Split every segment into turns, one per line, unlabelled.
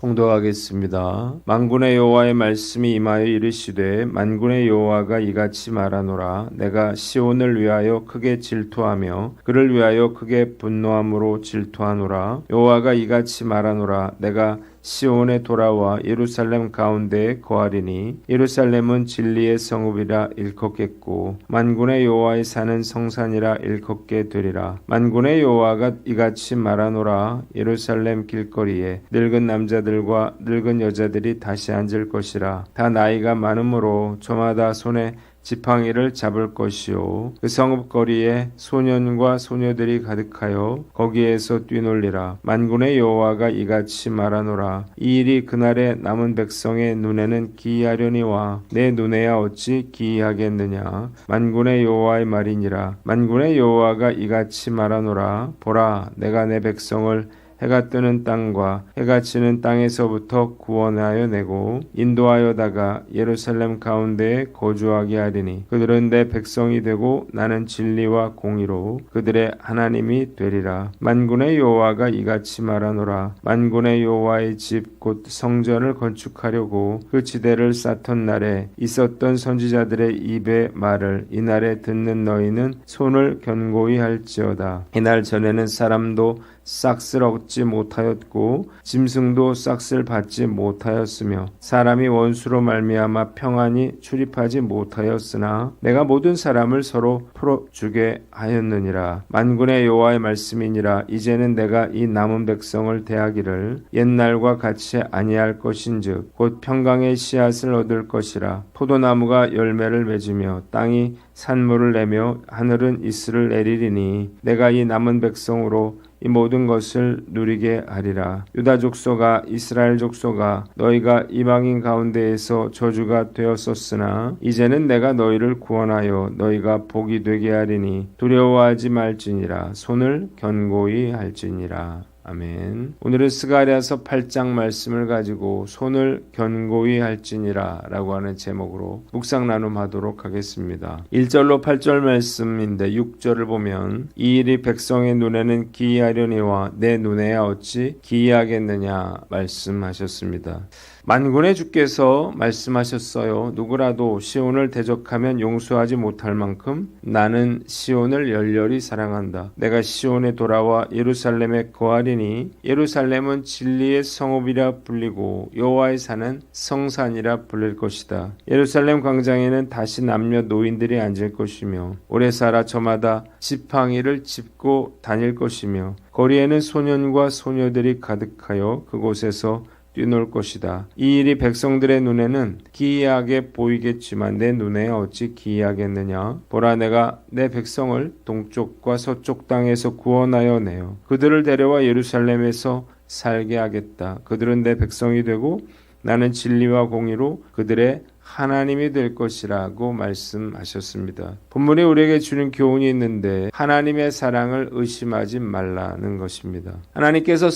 봉독하겠습니다. 만군의 여호와의 말씀이 임하여 이르시되 만군의 여호와가 이같이 말하노라. 내가 시온을 위하여 크게 질투하며 그를 위하여 크게 분노함으로 질투하노라. 여호와가 이같이 말하노라. 내가 시온에 돌아와 예루살렘 가운데에 거하리니 예루살렘은 진리의 성읍이라 일컫겠고 만군의 여호와의 산은 성산이라 일컫게 되리라. 만군의 여호와가 이같이 말하노라. 예루살렘 길거리에 늙은 남자들과 늙은 여자들이 다시 앉을 것이라. 다 나이가 많으므로 저마다 손에 지팡이를 잡을 것이요 그 성읍거리에 소년과 소녀들이 가득하여 거기에서 뛰놀리라. 만군의 여호와가 이같이 말하노라. 이 일이 그날에 남은 백성의 눈에는 기이하려니와 내 눈에야 어찌 기이하겠느냐. 만군의 여호와의 말이니라. 만군의 여호와가 이같이 말하노라. 보라, 내가 내 백성을 해가 뜨는 땅과 해가 지는 땅에서부터 구원하여 내고 인도하여다가 예루살렘 가운데에 거주하게 하리니 그들은 내 백성이 되고 나는 진리와 공의로 그들의 하나님이 되리라. 만군의 여호와가 이같이 말하노라. 만군의 여호와의 집 곧 성전을 건축하려고 그 지대를 쌓던 날에 있었던 선지자들의 입의 말을 이날에 듣는 너희는 손을 견고히 할지어다. 이날 전에는 사람도 싹쓸 얻지 못하였고 짐승도 싹쓸 받지 못하였으며 사람이 원수로 말미암아 평안히 출입하지 못하였으나 내가 모든 사람을 서로 풀어주게 하였느니라. 만군의 여호와의 말씀이니라. 이제는 내가 이 남은 백성을 대하기를 옛날과 같이 아니할 것인즉 곧 평강의 씨앗을 얻을 것이라. 포도나무가 열매를 맺으며 땅이 산물을 내며 하늘은 이슬을 내리리니 내가 이 남은 백성으로 이 모든 것을 누리게 하리라. 유다 족속아, 이스라엘 족속아, 너희가 이방인 가운데에서 저주가 되었었으나 이제는 내가 너희를 구원하여 너희가 복이 되게 하리니 두려워하지 말지니라. 손을 견고히 할지니라. 아멘. 오늘은 스가랴서 8장 말씀을 가지고 손을 견고히 할지니라 라고 하는 제목으로 묵상 나눔하도록 하겠습니다. 1절로 8절 말씀인데 6절을 보면 이 일이 백성의 눈에는 기이하려니와 내 눈에야 어찌 기이하겠느냐 말씀하셨습니다. 만군의 주께서 말씀하셨어요. 누구라도 시온을 대적하면 용서하지 못할 만큼 나는 시온을 열렬히 사랑한다. 내가 시온에 돌아와 예루살렘에 거하리니 예루살렘은 진리의 성읍이라 불리고 여호와의 산은 성산이라 불릴 것이다. 예루살렘 광장에는 다시 남녀 노인들이 앉을 것이며 오래 살아 저마다 지팡이를 짚고 다닐 것이며 거리에는 소년과 소녀들이 가득하여 그곳에서 뛰놀 것이다. 이 일이 백성들의 눈에는 기이하게 보이겠지만 내 눈에 어찌 기이하겠느냐. 보라, 내가 내 백성을 동쪽과 서쪽 땅에서 구원하여 내어 그들을 데려와 예루살렘에서 살게 하겠다. 그들은 내 백성이 되고 나는 진리와 공의로 그들의 하나님이 될 것이라고 말씀하셨습니다. 본문이 우리에게 주는 교훈이 있는데 하나님의 사랑을 의심하지 말라는 것입니다. 하나님께서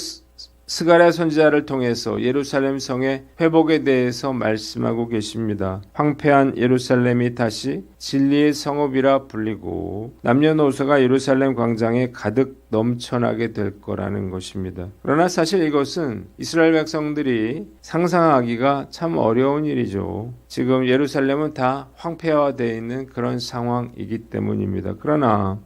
스가랴 선지자를 통해서 예루살렘 성의 회복에 대해서 말씀하고 계십니다. 황폐한 예루살렘이 다시 진리의 성읍이라 불리고 남녀노소가 예루살렘 광장에 가득 넘쳐나게 될 거라는 것입니다. 그러나 사실 이것은 이스라엘 백성들이 상상하기가 참 어려운 일이죠. 지금 예루살렘은 다 황폐화되어 있는 그런 상황이기 때문입니다. 그러나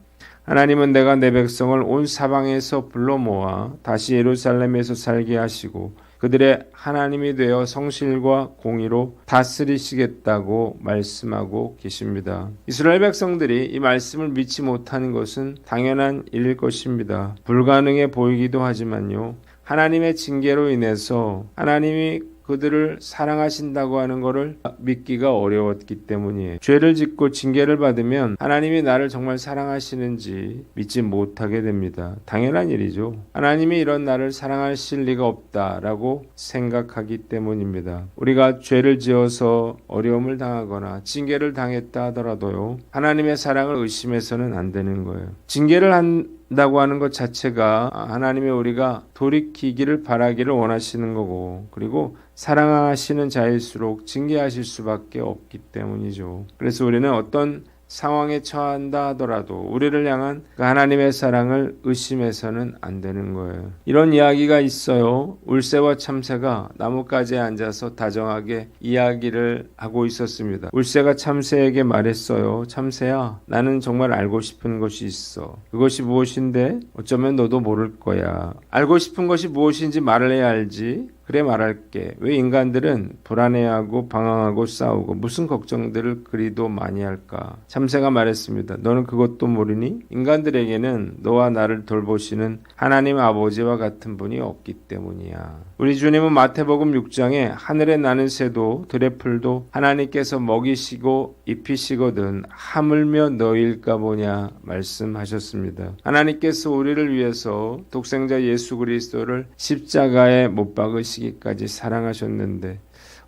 하나님은 내가 내 백성을 온 사방에서 불러 모아 다시 예루살렘에서 살게 하시고 그들의 하나님이 되어 성실과 공의로 다스리시겠다고 말씀하고 계십니다. 이스라엘 백성들이 이 말씀을 믿지 못하는 것은 당연한 일일 것입니다. 불가능해 보이기도 하지만요. 하나님의 징계로 인해서 하나님이 그들을 사랑하신다고 하는 것을 믿기가 어려웠기 때문이에요. 죄를 짓고 징계를 받으면 하나님이 나를 정말 사랑하시는지 믿지 못하게 됩니다. 당연한 일이죠. 하나님이 이런 나를 사랑하실 리가 없다라고 생각하기 때문입니다. 우리가 죄를 지어서 어려움을 당하거나 징계를 당했다 하더라도요. 하나님의 사랑을 의심해서는 안 되는 거예요. 징계를 한다고 하는 것 자체가 하나님의 우리가 돌이키기를 바라기를 원하시는 거고 그리고 사랑하시는 자일수록 징계하실 수밖에 없기 때문이죠. 그래서 우리는 어떤 상황에 처한다 하더라도 우리를 향한 그 하나님의 사랑을 의심해서는 안 되는 거예요. 이런 이야기가 있어요. 울새와 참새가 나뭇가지에 앉아서 다정하게 이야기를 하고 있었습니다. 울새가 참새에게 말했어요. 참새야, 나는 정말 알고 싶은 것이 있어. 그것이 무엇인데? 어쩌면 너도 모를 거야. 알고 싶은 것이 무엇인지 말을 해야 알지. 그래, 말할게. 왜 인간들은 불안해하고 방황하고 싸우고 무슨 걱정들을 그리도 많이 할까? 참새가 말했습니다. 너는 그것도 모르니? 인간들에게는 너와 나를 돌보시는 하나님 아버지와 같은 분이 없기 때문이야. 우리 주님은 마태복음 6장에 하늘에 나는 새도 들의 풀도 하나님께서 먹이시고 입히시거든 하물며 너일까 보냐 말씀하셨습니다. 하나님께서 우리를 위해서 독생자 예수 그리스도를 십자가에 못 박으시기까지 사랑하셨는데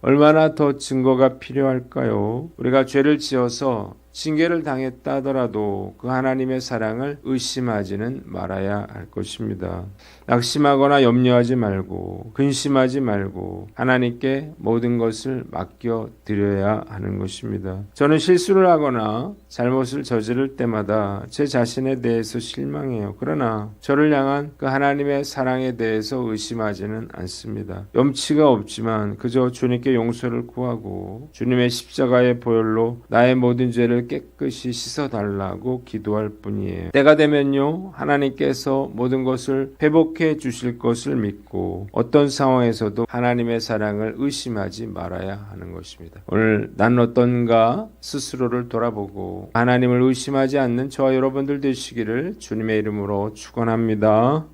얼마나 더 증거가 필요할까요? 우리가 죄를 지어서 징계를 당했다 하더라도 그 하나님의 사랑을 의심하지는 말아야 할 것입니다. 낙심하거나 염려하지 말고 근심하지 말고 하나님께 모든 것을 맡겨 드려야 하는 것입니다. 저는 실수를 하거나 잘못을 저지를 때마다 제 자신에 대해서 실망해요. 그러나 저를 향한 그 하나님의 사랑에 대해서 의심하지는 않습니다. 염치가 없지만 그저 주님께 용서를 구하고 주님의 십자가의 보혈로 나의 모든 죄를 깨끗이 씻어달라고 기도할 뿐이에요. 때가 되면요, 하나님께서 모든 것을 회복해 주실 것을 믿고 어떤 상황에서도 하나님의 사랑을 의심하지 말아야 하는 것입니다. 오늘 난 어떤가 스스로를 돌아보고 하나님을 의심하지 않는 저와 여러분들 되시기를 주님의 이름으로 축원합니다.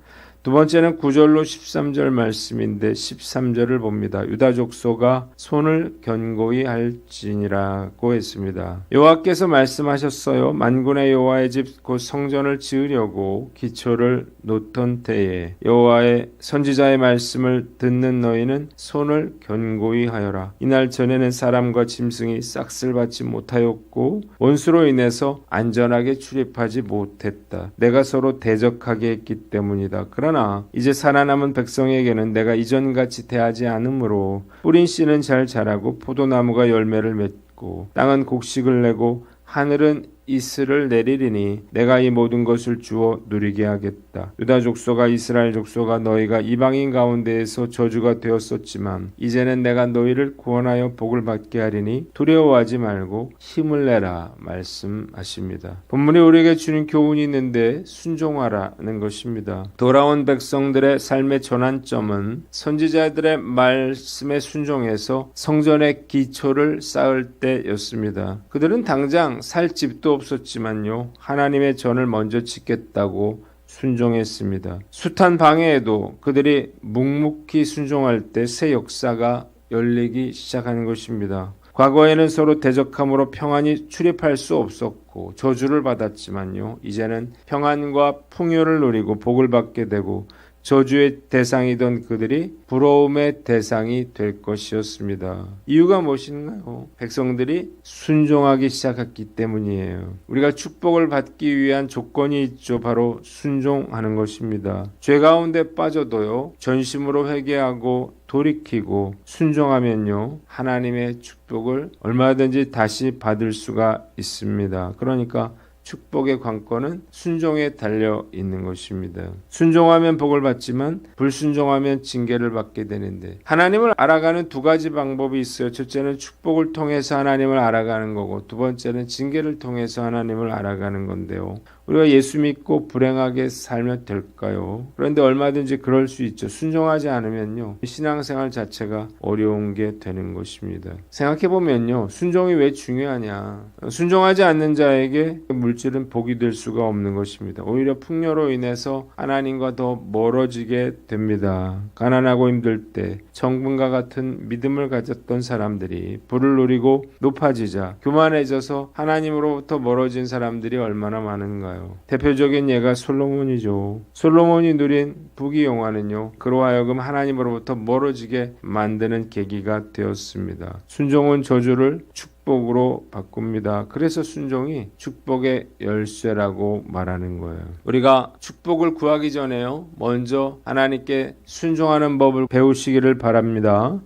두 번째는 9절로 13절 말씀인데 13절을 봅니다. 유다 족속아 손을 견고히 할지니라고 했습니다. 여호와께서 말씀하셨어요. 만군의 여호와의 집 곧 성전을 지으려고 기초를 놓던 때에 여호와의 선지자의 말씀을 듣는 너희는 손을 견고히 하여라. 이날 전에는 사람과 짐승이 싹쓸 받지 못하였고 원수로 인해서 안전하게 출입하지 못했다. 내가 서로 대적하게 했기 때문이다. 그러나 이제 살아남은 백성에게는 내가 이전같이 대하지 않으므로 뿌린 씨는 잘 자라고 포도나무가 열매를 맺고 땅은 곡식을 내고 하늘은 이슬을 내리리니 내가 이 모든 것을 주어 누리게 하겠다. 유다 족속아 이스라엘 족속아 너희가 이방인 가운데에서 저주가 되었었지만 이제는 내가 너희를 구원하여 복을 받게 하리니 두려워하지 말고 힘을 내라 말씀하십니다. 본문에 우리에게 주는 교훈이 있는데 순종하라는 것입니다. 돌아온 백성들의 삶의 전환점은 선지자들의 말씀에 순종해서 성전의 기초를 쌓을 때였습니다. 그들은 당장 살 집도 없었지만요, 하나님의 전을 먼저 짓겠다고 순종했습니다. 숱한 방해에도 그들이 묵묵히 순종할 때 새 역사가 열리기 시작하는 것입니다. 과거에는 서로 대적함으로 평안히 출입할 수 없었고 저주를 받았지만요, 이제는 평안과 풍요를 누리고 복을 받게 되고 저주의 대상이던 그들이 부러움의 대상이 될 것이었습니다. 이유가 무엇인가요? 백성들이 순종하기 시작했기 때문이에요. 우리가 축복을 받기 위한 조건이 있죠. 바로 순종하는 것입니다. 죄 가운데 빠져도요, 전심으로 회개하고 돌이키고 순종하면요, 하나님의 축복을 얼마든지 다시 받을 수가 있습니다. 그러니까 축복의 관건은 순종에 달려 있는 것입니다. 순종하면 복을 받지만 불순종하면 징계를 받게 되는데, 하나님을 알아가는 두 가지 방법이 있어요. 첫째는 축복을 통해서 하나님을 알아가는 거고, 두 번째는 징계를 통해서 하나님을 알아가는 건데요. 우리가 예수 믿고 불행하게 살면 될까요? 그런데 얼마든지 그럴 수 있죠. 순종하지 않으면요, 신앙생활 자체가 어려운 게 되는 것입니다. 생각해보면요, 순종이 왜 중요하냐. 순종하지 않는 자에게 물질은 복이 될 수가 없는 것입니다. 오히려 풍요로 인해서 하나님과 더 멀어지게 됩니다. 가난하고 힘들 때 정금과 같은 믿음을 가졌던 사람들이 부를 누리고 높아지자 교만해져서 하나님으로부터 멀어진 사람들이 얼마나 많은가요? 대표적인 예가 솔로몬이죠. 솔로몬이 누린 부귀 영화는요, 그로 하여금 하나님으로부터 멀어지게 만드는 계기가 되었습니다. 순종은 저주를 축복으로 바꿉니다. 그래서 순종이 축복의 열쇠라고 말하는 거예요. 우리가 축복을 구하기 전에요, 먼저 하나님께 순종하는 법을 배우시기를 바랍니다.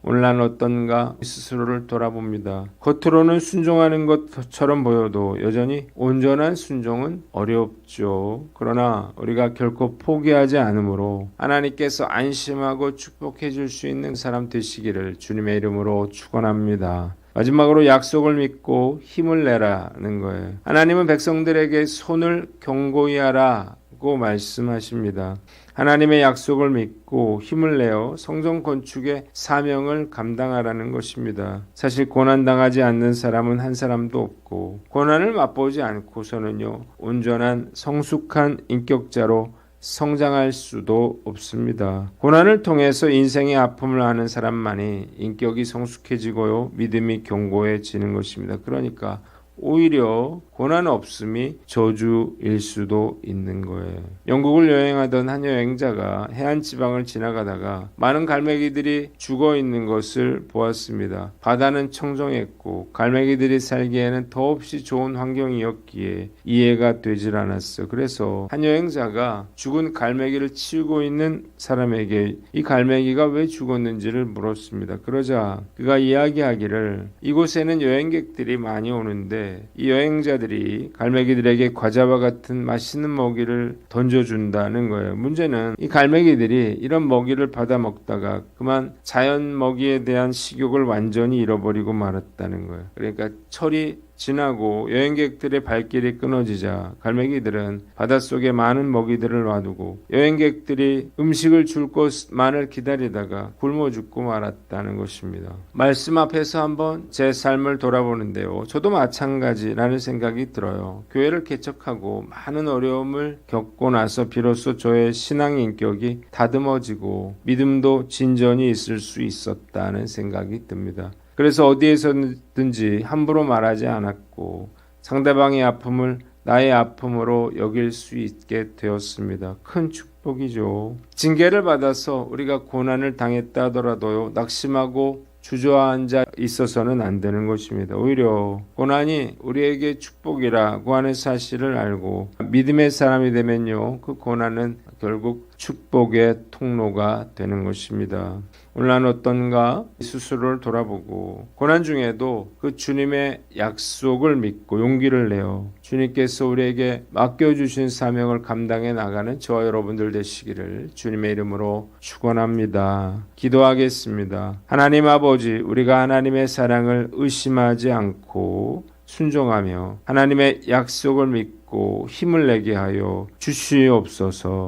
오늘 난 어떤가 스스로를 돌아봅니다. 겉으로는 순종하는 것처럼 보여도 여전히 온전한 순종은 어렵죠. 그러나 우리가 결코 포기하지 않으므로 하나님께서 안심하고 축복해 줄 수 있는 사람 되시기를 주님의 이름으로 축원합니다. 마지막으로 약속을 믿고 힘을 내라는 거예요. 하나님은 백성들에게 손을 경고히 하라고 말씀하십니다. 하나님의 약속을 믿고 힘을 내어 성전 건축의 사명을 감당하라는 것입니다. 사실 고난당하지 않는 사람은 한 사람도 없고 고난을 맛보지 않고서는요 온전한 성숙한 인격자로 성장할 수도 없습니다. 고난을 통해서 인생의 아픔을 아는 사람만이 인격이 성숙해지고요 믿음이 견고해지는 것입니다. 그러니까 오히려 고난 없음이 저주일 수도 있는 거예요. 영국을 여행하던 한 여행자가 해안 지방을 지나가다가 많은 갈매기들이 죽어 있는 것을 보았습니다. 바다는 청정했고 갈매기들이 살기에는 더없이 좋은 환경이었기에 이해가 되질 않았어. 그래서 한 여행자가 죽은 갈매기를 치우고 있는 사람에게 이 갈매기가 왜 죽었는지를 물었습니다. 그러자 그가 이야기하기를 이곳에는 여행객들이 많이 오는데 이 여행자들이 갈매기들에게 과자와 같은 맛있는 먹이를 던져준다는 거예요. 문제는 이 갈매기들이 이런 먹이를 받아 먹다가 그만 자연 먹이에 대한 식욕을 완전히 잃어버리고 말았다는 거예요. 그러니까 철이 지나고 여행객들의 발길이 끊어지자 갈매기들은 바닷속에 많은 먹이들을 놔두고 여행객들이 음식을 줄 것만을 기다리다가 굶어 죽고 말았다는 것입니다. 말씀 앞에서 한번 제 삶을 돌아보는데요. 저도 마찬가지라는 생각이 들어요. 교회를 개척하고 많은 어려움을 겪고 나서 비로소 저의 신앙 인격이 다듬어지고 믿음도 진전이 있을 수 있었다는 생각이 듭니다. 그래서 어디에서든지 함부로 말하지 않았고 상대방의 아픔을 나의 아픔으로 여길 수 있게 되었습니다. 큰 축복이죠. 징계를 받아서 우리가 고난을 당했다 하더라도요. 낙심하고 주저앉아 있어서는 안 되는 것입니다. 오히려 고난이 우리에게 축복이라고 하는 사실을 알고 믿음의 사람이 되면요. 그 고난은 결국 축복의 통로가 되는 것입니다. 오늘 난 어떤가 스스로를 돌아보고 고난 중에도 그 주님의 약속을 믿고 용기를 내어 주님께서 우리에게 맡겨주신 사명을 감당해 나가는 저와 여러분들 되시기를 주님의 이름으로 축원합니다. 기도하겠습니다. 하나님 아버지, 우리가 하나님의 사랑을 의심하지 않고 순종하며 하나님의 약속을 믿고 힘을 내게 하여 주시옵소서.